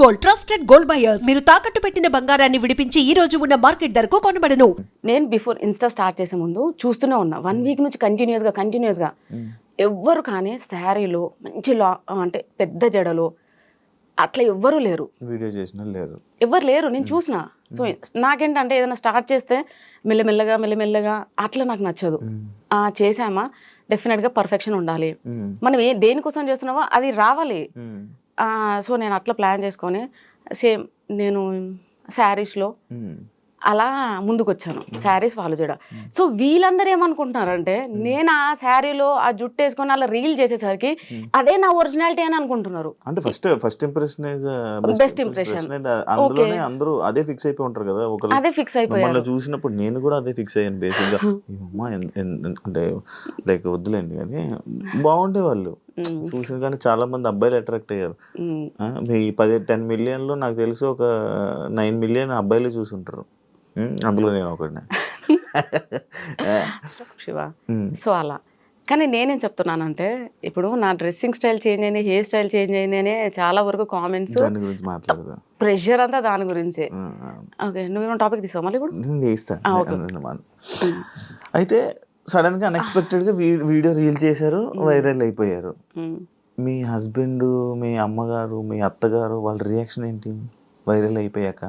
Gold trusted gold buyers మీరు తాకట్టు పెట్టిన బంగారాన్ని విడిపించి ఈ రోజు ఉన్న మార్కెట్ ధరకు కొనబడను. నేను బిఫోర్ ఇన్స్టా స్టార్ట్ చేసే ముందు చూస్తూనే ఉన్నా 1 వీక్ నుంచి కంటిన్యూస్గా ఎవ్వరు కానీ శారీలో మంచి అంటే పెద్ద జడలో అట్లా ఎవ్వరూ లేరు, వీడియో చేసిన లేరు, ఎవ్వరు లేరు. నేను చూసిన. సో నాకేంటంటే ఏదైనా స్టార్ట్ చేస్తే మెల్లమెల్లగా అట్లా నాకు నచ్చదు. చేసామా డెఫినెట్గా పర్ఫెక్షన్ ఉండాలి. మనం దేనికోసం చేస్తున్నామో అది రావాలి. సో నేను అట్లా ప్లాన్ చేసుకొని సేమ్ నేను శారీస్లో అలా ముందుకు వచ్చాను. శారీస్ వాళ్ళు చూడ. సో వీళ్ళందరూ ఏమనుకుంటున్నారంటే నేను ఆ శారీలో ఆ జుట్టు వేసుకొని అలా రీల్ చేసేసరికి అదే నా ఒరిజినాలిటీ అని అనుకుంటున్నారు. అంటే ఫస్ట్ ఇంప్రెషన్ బెస్ట్ ఇంప్రెషన్. అందులోనే అందరూ అదే ఫిక్స్ అయిపోయి ఉంటారు కదా. అదే ఫిక్స్ అయిపోయారు. చూసినప్పుడు నేను కూడా అదే ఫిక్స్ అయ్యాను బేసిక్ గా. అంటే లైక్ వద్దులేండి కానీ బాగుండే వాళ్ళు చూసిన కానీ చాలా మంది అబ్బాయిలు అట్రాక్ట్ అయ్యారు. మీ 10 మిలియన్లో నాకు తెలిసి ఒక 9 మిలియన్ అబ్బాయిలు చూసుంటారు. అందులో నేను ఒకటి శివ. సో అలా కానీ నేనేం చెప్తున్నానంటే ఇప్పుడు నా డ్రెస్సింగ్ స్టైల్ చేంజ్ అయింది, హెయిర్ స్టైల్ చేంజ్ అయింది అనే చాలా వరకు కామెంట్స్, ప్రెషర్ అంతా దాని గురించే. ఓకే, నువ్వేమో టాపిక్ తీసావు మళ్ళీ కూడా. అయితే సడన్ గా అన్ఎక్స్పెక్టెడ్ గా వీడియో రీల్ చేశారు, వైరల్ అయిపోయారు. మీ హస్బెండ్, మీ అమ్మగారు, మీ అత్తగారు వాళ్ళ రియాక్షన్ ఏంటి వైరల్ అయిపోయాక?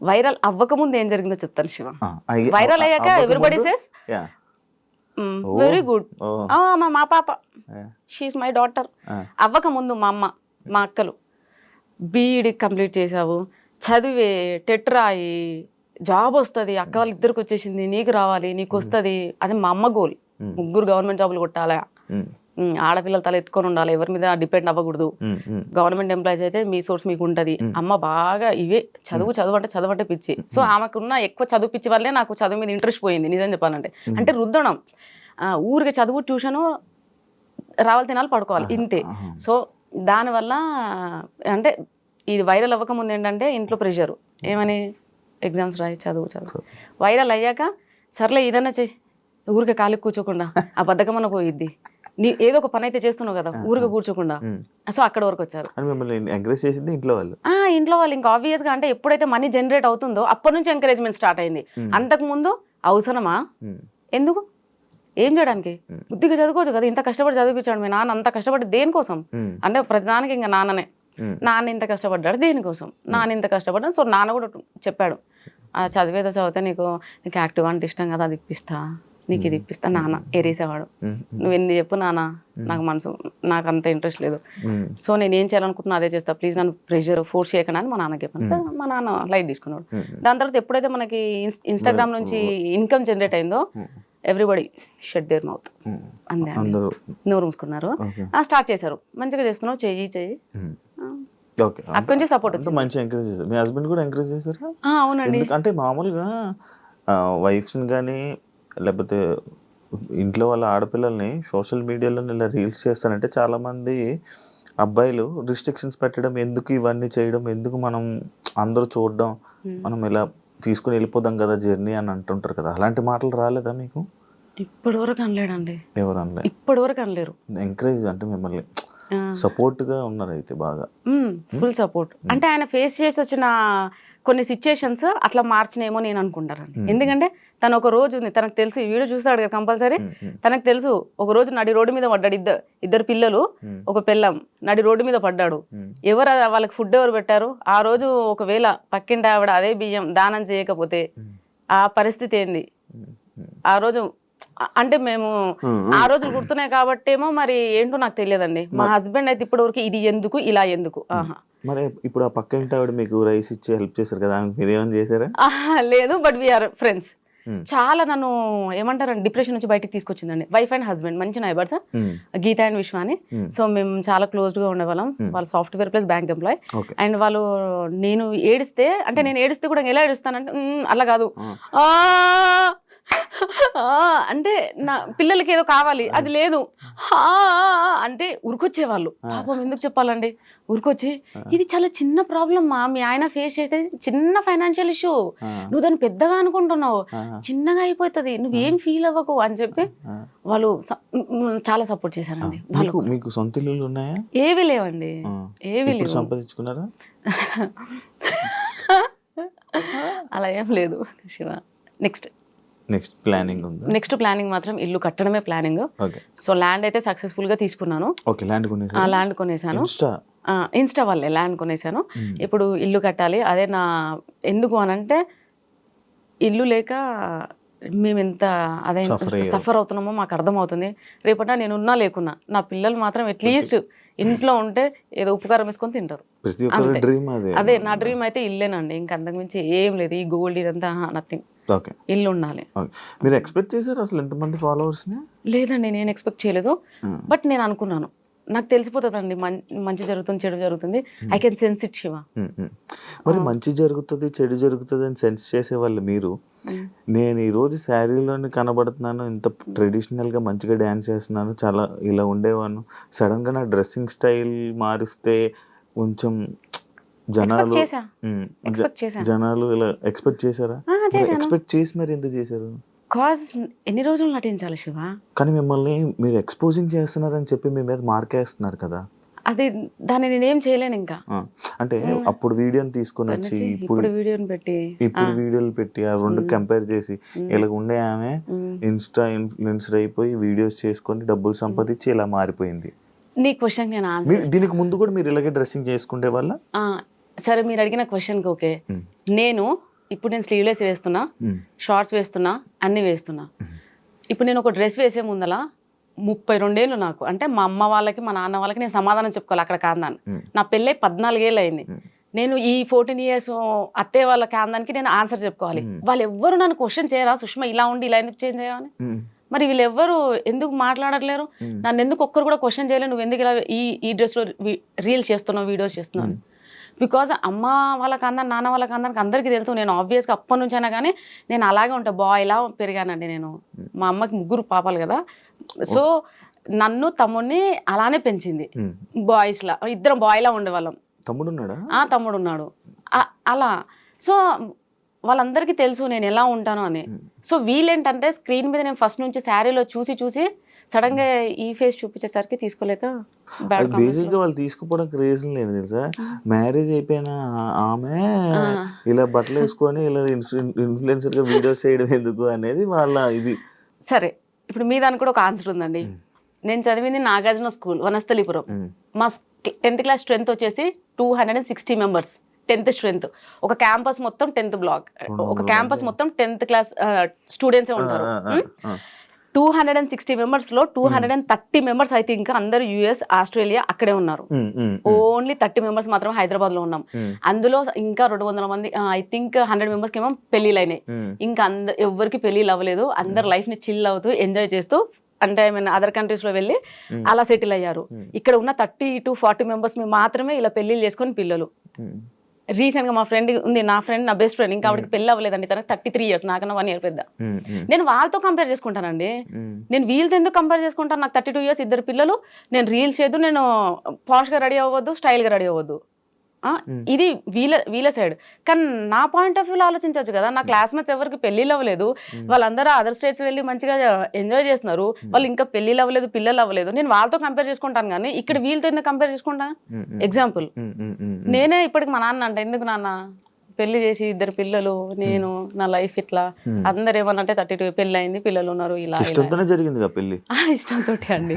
వైరల్ అవ్వకముందు ఏం జరిగిందో చెప్తాను శివ. వైరల్ అయ్యాక ఎవ్రీబడి సేస్ వెరీ గుడ్, మా పాప షీఈస్ మై డాటర్. అవ్వక ముందు మా అమ్మ, మా అక్కలు బీఈడి కంప్లీట్ చేసావు, చదివే టెట్ రాయి, జాబ్ వస్తుంది, అక్క వాళ్ళు ఇద్దరికి వచ్చేసింది, నీకు రావాలి, నీకు వస్తుంది. అది మా అమ్మ గోల్. 3 గవర్నమెంట్ జాబులు కొట్టాలా, ఆడపిల్లల తల ఎత్తుకొని ఉండాలి, ఎవరి మీద డిపెండ్ అవ్వకూడదు, గవర్నమెంట్ ఎంప్లాయీస్ అయితే మీ సోర్స్ మీకు ఉంటుంది. అమ్మ బాగా ఇవే చదువు అంటే పిచ్చి. సో ఆమెకున్న ఎక్కువ చదువు పిచ్చి వల్లే నాకు చదువు మీద ఇంట్రెస్ట్ పోయింది నిజం చెప్పాలంటే. అంటే రుద్దడం, ఊరికి చదువు, ట్యూషను, రావాలి తినాలి పడుకోవాలి ఇంతే. సో దానివల్ల అంటే ఇది వైరల్ అవ్వకముందు ఏంటంటే ఇంట్లో ప్రెషరు, ఏమని ఎగ్జామ్స్ రాయి, చదువు. వైరల్ అయ్యాక సర్లే ఏదన్నా చెయ్యి, ఊరికే ఖాళీ కూర్చోకుండా ఆ బద్ధకమన్న పోయిద్ది, నీ ఏదో ఒక పని అయితే చేస్తున్నావు కదా ఊరికే కూర్చోకుండా. సో అక్కడ వరకు వచ్చారు. ఇంట్లో వాళ్ళు ఇంకా ఆబ్వియస్ గా అంటే ఎప్పుడైతే మనీ జనరేట్ అవుతుందో అప్పటి నుంచి ఎంకరేజ్మెంట్ స్టార్ట్ అయింది. అంతకు ముందు అవసరమా, ఎందుకు, ఏం చేయడానికి, బుద్ధిగా చదువుకోవచ్చు కదా, ఇంత కష్టపడి చదివించాడు మీ నాన్న, అంత కష్టపడి దేనికోసం అంటే ప్రతిదానికి ఇంకా నాన్న ఇంత కష్టపడ్డాడు దేనికోసం, నాన్న ఇంత కష్టపడ్డాడు. సో నాన్న కూడా చెప్పాడు, చదివేదో చదివితే నీకు యాక్టివ్ అంటే ఇష్టం కదా, అది ఇప్పిస్తా, నీకు ఇది ఇప్పిస్తా. నాన్న ఎరేసేవాడు, నువ్వు ఎన్ని చెప్పు నాన్న, నాకు అంత ఇంట్రెస్ట్ లేదు, సో నేను ఏం చేయాలనుకుంటున్నా అదే చేస్తా, ప్లీజ్ నన్ను ప్రెషర్ ఫోర్స్ చేయకుండా అని మా నాన్నకి చెప్పాను. సార్ మా నాన్న లైట్ తీసుకున్నాడు. దాని తర్వాత ఎప్పుడైతే మనకి ఇన్స్టాగ్రామ్ నుంచి ఇన్కమ్ జనరేట్ అయిందో ఎవ్రీబడి షట్ దేర్ మౌత్, అందే నోరు మూసుకున్నారు. స్టార్ట్ చేశారు, మంచిగా చేస్తున్నావు, చెయ్యి. అక్కడి నుంచి సపోర్ట్ వచ్చింది. మంచి ఎంకరేజ్ చేశారు. మీ హస్బెండ్ కూడా ఎంకరేజ్ చేశారు? అవునండి. అంటే మామూలుగా వైఫ్స్ని కానీ లేకపోతే ఇంట్లో వాళ్ళ ఆడపిల్లల్ని సోషల్ మీడియాలో ఇలా రీల్స్ చేస్తారంటే చాలామంది అబ్బాయిలు రిస్ట్రిక్షన్స్ పెట్టడం, ఎందుకు ఇవన్నీ చేయడం, ఎందుకు మనం అందరూ చూడడం, మనం ఇలా తీసుకుని వెళ్ళిపోదాం కదా జర్నీ అని అంటుంటారు కదా. అలాంటి మాటలు రాలేదా మీకు? ఇప్పటి వరకు అనలేడండి. ఎవరు అనలేదు? ఇప్పటి వరకు అనలేరు. ఎంకరేజ్ అంటే మిమ్మల్ని సపోర్ట్ గా ఉన్నారు అయితే బాగా? Full support. అంటే ఆయన ఫేస్ చేసి వచ్చిన కొన్ని సిచ్యుయేషన్స్ అట్లా మార్చినేమో నేను అనుకుంటానండి. ఎందుకంటే తను ఒక రోజు ఉంది, తనకు తెలుసు, ఈ వీడియో చూస్తాడు కదా కంపల్సరీ, తనకు తెలుసు ఒక రోజు నడి రోడ్డు మీద పడ్డాడు, ఇద్దరు పిల్లలు, ఒక పిల్లం, నడి రోడ్డు మీద పడ్డాడు. ఎవరు వాళ్ళకి ఫుడ్ ఎవరు పెట్టారు ఆ రోజు? ఒకవేళ పక్కింటి ఆవిడ అదే బియ్యం దానం చేయకపోతే ఆ పరిస్థితి ఏంది ఆ రోజు? అంటే మేము ఆ రోజు గుర్తున్నాయి కాబట్టి ఏమో మరి ఏంటో నాకు తెలియదండి. మా హస్బెండ్ అయితే ఇప్పటి వరకు ఇది ఎందుకు, ఇలా ఎందుకు. మరి ఇప్పుడు ఆ పక్కింటి ఆవిడ మీకు రైస్ ఇచ్చి హెల్ప్ చేశారు కదా, మీరు ఏమైనా చేశారా? లేదు, బట్ వీఆర్ ఫ్రెండ్స్. చాలా నన్ను ఏమంటారండి డిప్రెషన్ నుంచి బయటకు తీసుకొచ్చిందండి. వైఫ్ అండ్ హస్బెండ్ మంచి నైబర్స్, గీత అండ్ విశ్వ అని. సో మేము చాలా క్లోజ్డ్ గా ఉండేవాళ్ళం. వాళ్ళు software plus bank employee. And వాళ్ళు నేను ఏడిస్తే, అంటే నేను ఏడిస్తే కూడా ఎలా ఏడుస్తానంటే అలా కాదు, అంటే నా పిల్లలకి ఏదో కావాలి, అది లేదు అంటే ఉరికొచ్చేవాళ్ళు. పాపం ఎందుకు చెప్పాలండి, ఉరికొచ్చి ఇది చాలా చిన్న ప్రాబ్లం మా, మీ ఆయన ఫేస్ చేస్తే చిన్న ఫైనాన్షియల్ ఇష్యూ, నువ్వు దాన్ని పెద్దగా అనుకుంటున్నావు, చిన్నగా అయిపోతుంది, నువ్వేం ఫీల్ అవ్వకు అని చెప్పి వాళ్ళు చాలా సపోర్ట్ చేశారండి. మీకు సొంత ఇల్లులు ఉన్నాయా? ఏవి లేవండి, ఏవి లేవు. సంపాదించుకున్నారా? అలా ఏం లేదు శివ. నెక్స్ట్ ప్లానింగ్ ఉంది. నెక్స్ట్ ప్లానింగ్ మాత్రం ఇల్లు కట్టడమే ప్లానింగ్. సో ల్యాండ్ అయితే సక్సెస్ఫుల్ గా తీసుకున్నాను. ల్యాండ్ కొనేసాను, ఇన్స్టా వాళ్ళే ల్యాండ్ కొనేసాను. ఇప్పుడు ఇల్లు కట్టాలి. అదే నా ఎందుకు అనంటే ఇల్లు లేక మేము ఎంత అదే సఫర్ అవుతున్నామో మాకు అర్థమవుతుంది. రేపట నేను ఉన్నా లేకున్నా నా పిల్లలు మాత్రం అట్లీస్ట్ ఇంట్లో ఉంటే ఏదో ఉపకారం వేసుకొని తింటారు. అదే నా డ్రీమ్ అయితే ఇల్లేనండి, ఇంకా అంతకుమించి ఏం లేదు. ఈ గోల్డ్ ఇదంతా నథింగ్, ఇల్లు ఉండాలి. మీరు ఎక్స్పెక్ట్ చేశారు అసలు ఎంతమంది ఫాలోవర్స్? లేదండి, నేను ఎక్స్పెక్ట్ చేయలేదు. బట్ నేను అనుకున్నాను, నాకు తెలిసిపోతుందండి మంచి జరుగుతుంది చెడు జరుగుతుంది. I can sense it Shiva. మరి మంచి జరుగుతుంది చెడు జరుగుతుంది అని సెన్స్ చేసేవాళ్ళు మీరు. నేను ఈ రోజు శారీలోనే కనబడుతున్నాను, ఇంత ట్రెడిషనల్ గా మంచిగా డ్యాన్స్ చేస్తున్నాను, చాలా ఇలా ఉండేవాను, సడన్ గా నా డ్రెస్సింగ్ స్టైల్ మారిస్తే కొంచెం జనాలు ఇలా ఎక్స్పెక్ట్ చేశారా? ఎక్స్పెక్ట్ చేసి మరి ఎందుకు చేశారు? కాజ్ ఎన్ని రోజులు నటించాలి శివ? కానీ మిమ్మల్ని మీరు ఎక్స్పోజింగ్ చేస్తున్నారని చెప్పి మీ మీద మార్కేస్తున్నారు కదా. అది దాన్ని నేనేం చేయలేను ఇంకా. అంటే అప్పుడు వీడియోని తీసుకొని వచ్చి ఇప్పుడు వీడియోలు పెట్టి ఆ రెండు కంపేర్ చేసి ఇలా ఉండే ఆమె ఇన్స్టా ఇన్ఫ్లుయెన్సర్ అయిపోయి వీడియోస్ చేసుకొని డబ్బులు సంపాదించి ఇలా మారిపోయింది. నీ క్వశ్చన్ నేను దీనికి ముందు కూడా మీరు ఇలాగే డ్రెస్సింగ్ చేసుకుంటే వాళ్ళ? సరే, మీరు అడిగిన క్వశ్చన్కి ఓకే. ఇప్పుడు నేను స్లీవ్లెస్ వేస్తున్నా, షార్ట్స్ వేస్తున్నా, అన్ని వేస్తున్నా. ఇప్పుడు నేను ఒక డ్రెస్ వేసే ముందల 32 ఏళ్ళు నాకు, అంటే మా అమ్మ వాళ్ళకి మా నాన్న వాళ్ళకి నేను సమాధానం చెప్పుకోవాలి అక్కడ కాందాన్ని. నా పెళ్ళై 14 ఏళ్ళు అయింది. నేను ఈ 14 ఇయర్స్ అత్తే వాళ్ళ కాందానికి నేను ఆన్సర్ చెప్పుకోవాలి. వాళ్ళు ఎవ్వరు నన్ను క్వశ్చన్ చేయరా, సుష్మా ఇలా ఉండి ఇలా ఎందుకు చేంజ్ చేయాలని? మరి వీళ్ళెవ్వరు ఎందుకు మాట్లాడట్లేరు? నన్ను ఎందుకు ఒక్కరు కూడా క్వశ్చన్ చేయలేదు, నువ్వు ఎందుకు ఇలా ఈ డ్రెస్లో రీల్స్ చేస్తున్నావు, వీడియోస్ చేస్తున్నావు? బికాజ్ అమ్మ వాళ్ళకి అందరు నాన్న వాళ్ళకి అందరికి అందరికీ తెలుసు. నేను ఆబ్వియస్గా అప్పటి నుంచి అయినా కానీ నేను అలాగే ఉంటా, బాయ్లా పెరిగానండి నేను. మా అమ్మకి 3 పాపాలు కదా, సో నన్ను తమ్ముడిని అలానే పెంచింది. బాయ్స్లా ఇద్దరం బాయ్లా ఉండేవాళ్ళం. తమ్ముడు ఉన్నాడు అలా. సో వాళ్ళందరికీ తెలుసు నేను ఎలా ఉంటాను అని. సో వీళ్ళేంటంటే స్క్రీన్ మీద నేను ఫస్ట్ నుంచి శారీలో చూసి సడన్ గా ఈ ఫేస్ చూపించేసరికి తీసుకోలేక బేసిక్ గా వాళ్ళు తీసుకుపోవడానికి రీజన్ లేదు తెలుసా. మ్యారేజ్ అయిపోయిన ఆమె ఇలా బట్టలు వేసుకొని ఇలా ఇన్ఫ్లుయెన్సర్ గా వీడియోస్ చేయడం ఎందుకు అనేది వాళ్ళ ఇది. సరే, ఇప్పుడు మీ దానికి కూడా ఒక ఆన్సర్ ఉందండి. నేను చదివింది నాగార్జున స్కూల్, వనస్థలిపురం. మా 10th క్లాస్ స్ట్రెంత్ వచ్చేసి 260 మెంబర్స్. 10th strength. ఒక క్యాంపస్ మొత్తం 10th బ్లాక్, ఒక క్యాంపస్ మొత్తం 10th క్లాస్ స్టూడెంట్స్ ఉంటారు. 260 మెంబర్స్ లో 230 మెంబర్స్ అయితే ఇంకా అందరూ యుఎస్, ఆస్ట్రేలియా అక్కడే ఉన్నారు. ఓన్లీ 30 మెంబర్స్ మాత్రం హైదరాబాద్ లో ఉన్నాం. అందులో ఇంకా 200 మంది, ఐ థింక్ 100 మెంబర్స్ కి ఏమో పెళ్లిళ్ళు అయినాయి. ఇంకా ఎవరికి పెళ్లిళ్ళు అవ్వలేదు. అందరు లైఫ్ ని చిల్ అవుతూ ఎంజాయ్ చేస్తూ, అంటే ఐ మీన్ అదర్ కంట్రీస్ లో వెళ్ళి అలా సెటిల్ అయ్యారు. ఇక్కడ ఉన్న 30 to 40 మెంబర్స్ మాత్రమే ఇలా పెళ్లిళ్ళు చేసుకొని పిల్లలు. రీసెంట్ గా మా ఫ్రెండ్ ఉంది, నా బెస్ట్ ఫ్రెండ్, ఇంకా ఆవిడకి పెళ్లి అవ్వలేదండి. తనకి 33 years, నాకన్నా 1 year పెద్ద. నేను వాళ్ళతో కంపేర్ చేసుకుంటానండి. నేను వీళ్ళతో ఎందుకు కంపేర్ చేసుకుంటాను? నాకు 32 years, 2 పిల్లలు. నేను రీల్స్ చేయదు, నేను పాష్ గా రెడీ అవ్వద్దు, స్టైల్ గా రెడీ అవ్వద్దు. ఇది వీళ్ళ సైడ్. కానీ నా పాయింట్ ఆఫ్ వ్యూలో ఆలోచించవచ్చు కదా. నా క్లాస్మేట్స్ ఎవరికి పెళ్లిళ్ళు అవ్వలేదు, వాళ్ళందరూ అదర్ స్టేట్స్ వెళ్ళి మంచిగా ఎంజాయ్ చేస్తున్నారు. వాళ్ళు ఇంకా పెళ్లిళ్ళు అవ్వలేదు, పిల్లలు అవ్వలేదు. నేను వాళ్ళతో కంపేర్ చేసుకుంటాను, కానీ ఇక్కడ వీళ్ళతో ఎందుకు కంపేర్ చేసుకుంటాను? ఎగ్జాంపుల్, నేనే ఇప్పటికి మా నాన్న అంటే, ఎందుకు నాన్న పెళ్లి చేసి 2 పిల్లలు, నేను నా లైఫ్ ఇట్లా, అందరు ఏమన్నంటే 32 పెళ్లి అయింది, పిల్లలు ఉన్నారు, ఇలా జరిగింది పెళ్లి. ఇష్టంతో అండి.